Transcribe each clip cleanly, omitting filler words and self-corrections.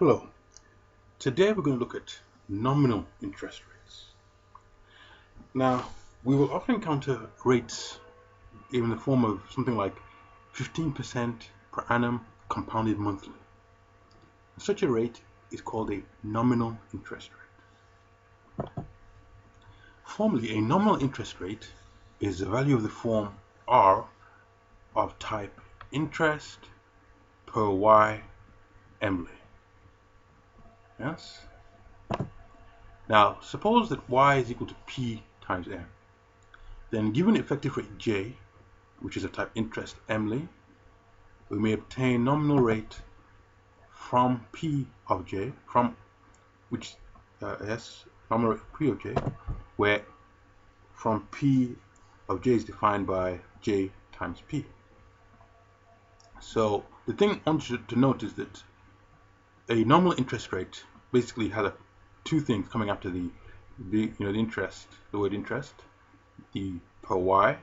Hello, today we're going to look at nominal interest rates. Now, we will often encounter rates in the form of something like 15% per annum compounded monthly. Such a rate is called a nominal interest rate. Formally, a nominal interest rate is the value of the form R of type interest per Y emly. Yes? Now, suppose that y is equal to p times m. Then given effective rate j, which is a type interest emly, we may obtain nominal rate from p of j, from which nominal rate p of j, where from p of j is defined by j times p. So the thing I want you to note is that a nominal interest rate basically has two things coming after the interest, the word interest, the per y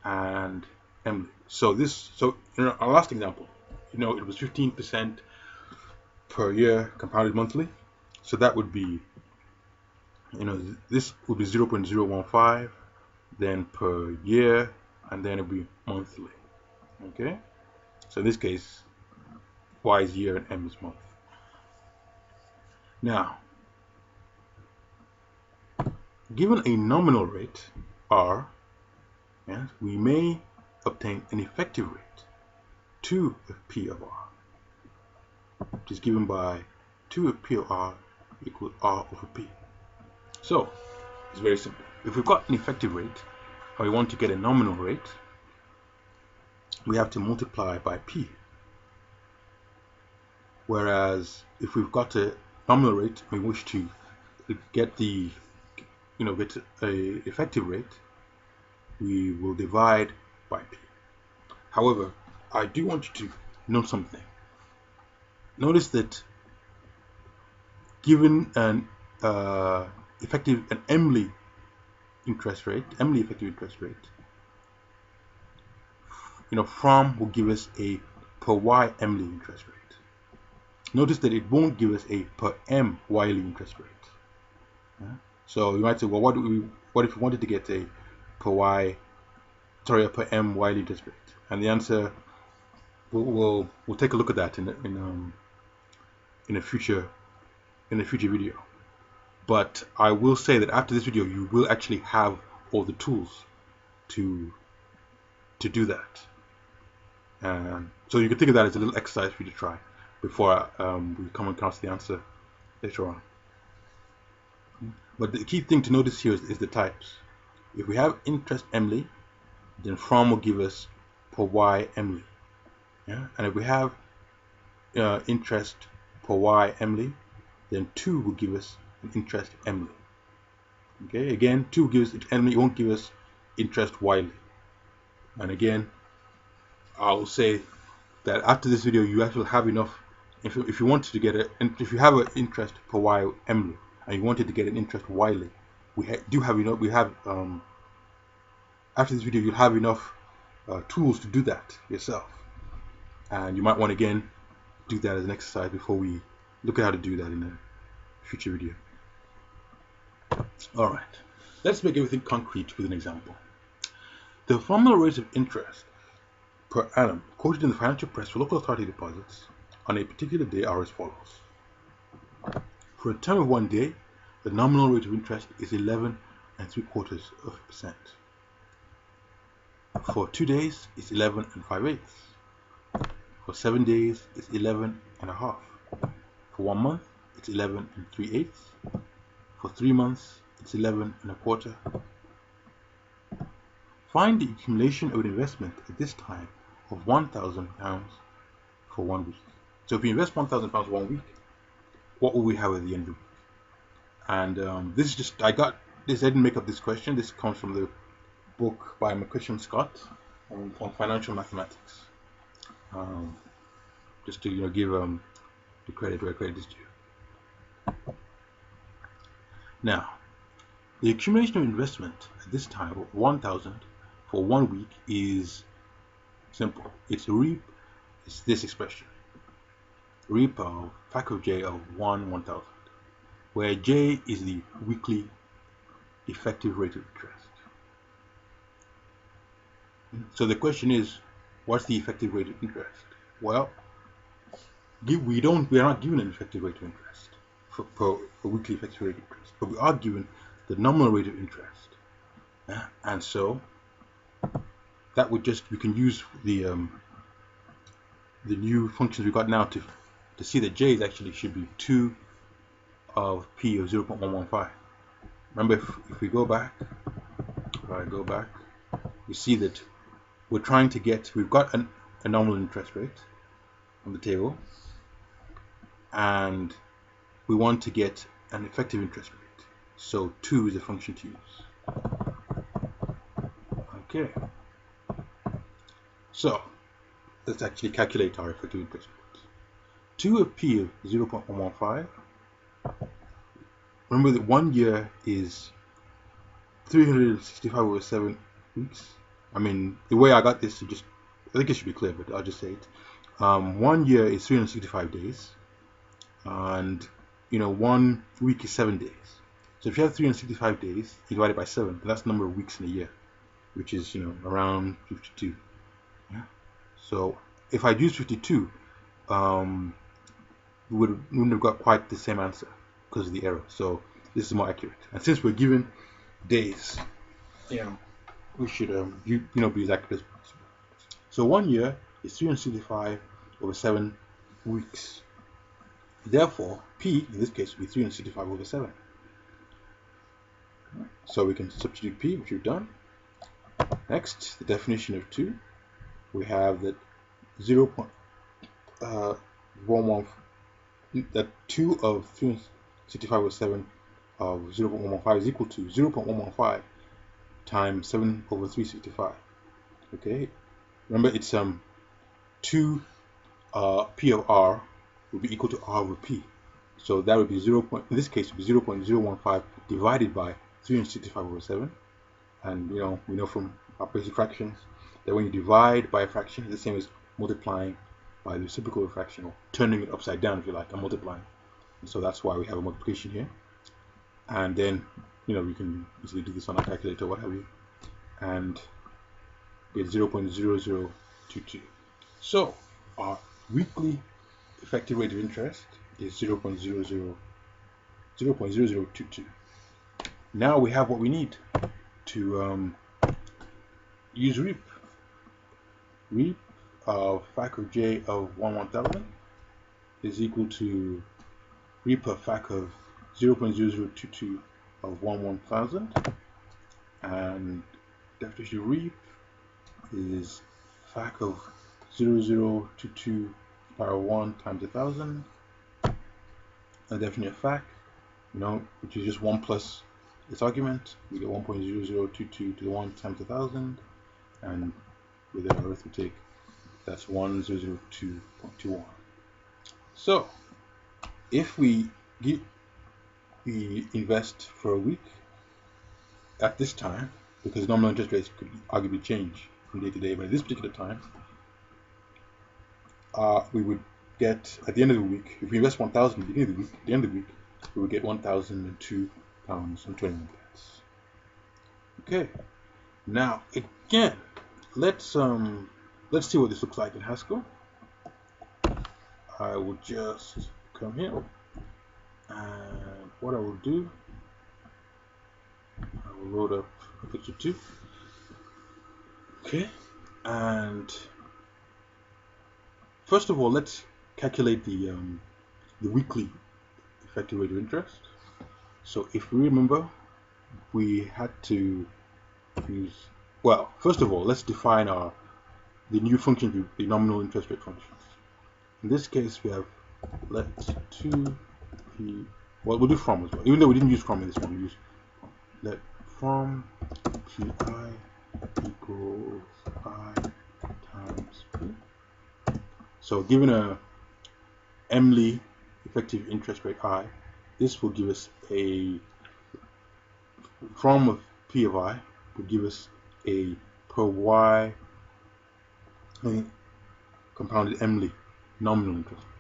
and emly. So in our last example, it was 15% per year compounded monthly. So that would be, this would be 0.015, then per year, and then it would be monthly. Okay. So in this case, y is year and m is month. Now, given a nominal rate r, yes, we may obtain an effective rate 2 of p of r, which is given by 2 of p of r equals r over p. So it's very simple. If we've got an effective rate and we want to get a nominal rate, we have to multiply by p. Whereas if we've got a nominal rate and we wish to get the get a effective rate, we will divide by p. However, I do want you to note something. Notice that given an emly interest rate, effective interest rate, from will give us a per y emly interest rate. Notice that it won't give us a per m yly interest rate. Yeah? So you might say, well, what if we wanted to get a per m yly interest rate? And the answer, we'll take a look at that in a future video. But I will say that after this video, you will actually have all the tools to do that. So you can think of that as a little exercise for you to try before we come across the answer later on. But the key thing to notice here is the types. If we have interest emly, then from will give us per y emly. Yeah? And if we have interest per y emly, then 2 will give us an interest emly. Okay, again, 2 gives it emly, it won't give us interest yly. And again, I'll say that after this video, you actually have enough. If you wanted to get it, and if you have an interest per y emly and you wanted to get an interest yly, do have enough. We have after this video, you'll have enough tools to do that yourself, and you might want to again do that as an exercise before we look at how to do that in a future video. All right, let's make everything concrete with an example. The formula rates of interest per annum quoted in the financial press for local authority deposits on a particular day are as follows. For a term of 1 day, the nominal rate of interest is 11.75%. For 2 days, it's 11 5/8. For 7 days, it's 11 1/2. For 1 month, it's 11 3/8. For 3 months, it's 11 1/4. Find the accumulation of an investment at this time of £1,000 for 1 week. So if we invest £1,000 1 week, what will we have at the end of the week? And this is just, I didn't make up this question. This comes from the book by McCutcheon Scott on financial mathematics. Just to give the credit where credit is due. Now, the accumulation of investment at this time of 1,000 for 1 week is simple. It's this expression. reap of fact of j of 1/1000, where j is the weekly effective rate of interest. So the question is, what's the effective rate of interest? Well, we are not given an effective rate of interest for weekly effective rate of interest, but we are given the nominal rate of interest, and so that would we can use the new functions we got now to see that j is actually should be 2 of p of 0.115. Remember, if we go back, we see that we're trying to get, we've got a nominal interest rate on the table, and we want to get an effective interest rate. So 2 is a function to use. Okay. So let's actually calculate our effective interest rate. 2 of p of 0.115. Remember that 1 year is 365 over 7 weeks. I mean, the way I got this, I think it should be clear, but I'll just say it. 1 year is 365 days, and 1 week is 7 days. So if you have 365 days, you divide it by 7, that's the number of weeks in a year, which is around 52. Yeah. So if I'd used 52, we wouldn't have got quite the same answer because of the error. So this is more accurate. And since we're given days, we should be as accurate as possible. So 1 year is 365 over 7 weeks. Therefore, p in this case will be 365 over 7. So we can substitute p, which we've done. Next, the definition of 2. We have that 0.11, that 2 of 365 over 7 of 0.115 is equal to 0.115 times 7 over 365. Okay, remember it's 2 p of r would be equal to r over p. So that would be in this case, would be 0.015 divided by 365 over 7. And we know from our basic fractions that when you divide by a fraction, it's the same as multiplying by the reciprocal of a fraction, or turning it upside down if you like, and multiplying. And so that's why we have a multiplication here. And then we can easily do this on a calculator, what have you, and get 0.0022. So our weekly effective rate of interest is 0.0022. Now we have what we need to use reap. Reap of fact of j of 1/1000 is equal to reap of fact of 0.0022 of 1/1000, and definition of reap is fact of 0022 power 1 times 1000. And definition of fact, which is just 1 plus its argument, we get 1.0022 to the 1 times 1000, and with the arithmetic, that's 1002.21. So if we invest for a week at this time, because nominal interest rates could arguably change from day to day, but at this particular time, we would get, at the end of the week, if we invest 1,000 at the beginning of the week, at the end of the week, we would get £1,002.21. Okay, now again, let's see what this looks like in Haskell. I will just come here, and what I will do, I will load up picture 2. Okay, and first of all, let's calculate the weekly effective rate of interest. So if we remember, we had to use, well, first of all, let's define the new function, the nominal interest rate functions. In this case, we have let 2p, well, we'll do from as well, even though we didn't use from in this one, we use let from pi equals I times p. So given a Emily effective interest rate I, this will give us a from of p of I would give us a per y compounded Emily nominal interest rate.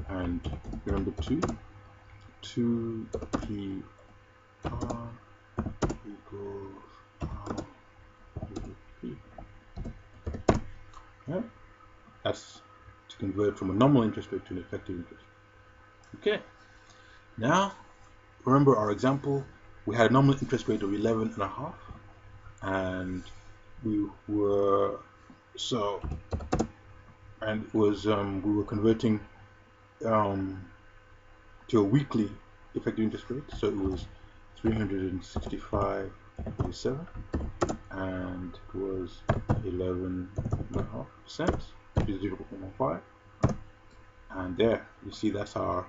and remember 2p r equals r equals p. Yeah, that's to convert from a nominal interest rate to an effective interest rate. Okay, now remember our example. We had a nominal interest rate of 11.5, and we were we were converting to a weekly effective interest rate. So it was 365.7, and it was 11.5%, which is 0.15. And there you see that's our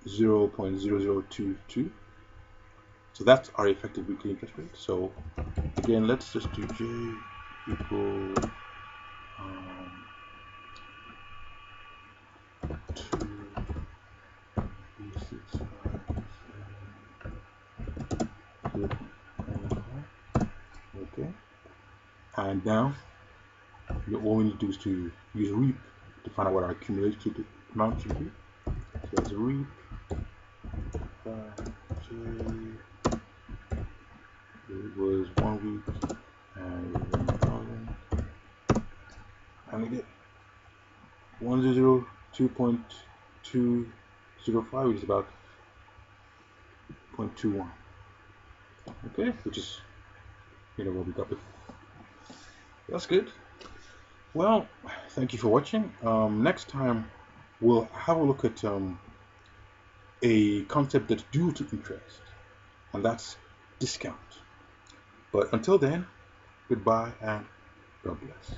0.0022. So that's our effective weekly interest rate. So again, let's just do J equal 2, okay. And now all we need to do is to use REAP to find out what our accumulated amount should be. So that's REAP J. It was 1 week and it was 1,000, and we get 102.205, which is about 0.21. Okay, which is what we got before. That's good. Well, thank you for watching. Next time we'll have a look at a concept that's due to interest, and that's discount. But until then, goodbye and God bless.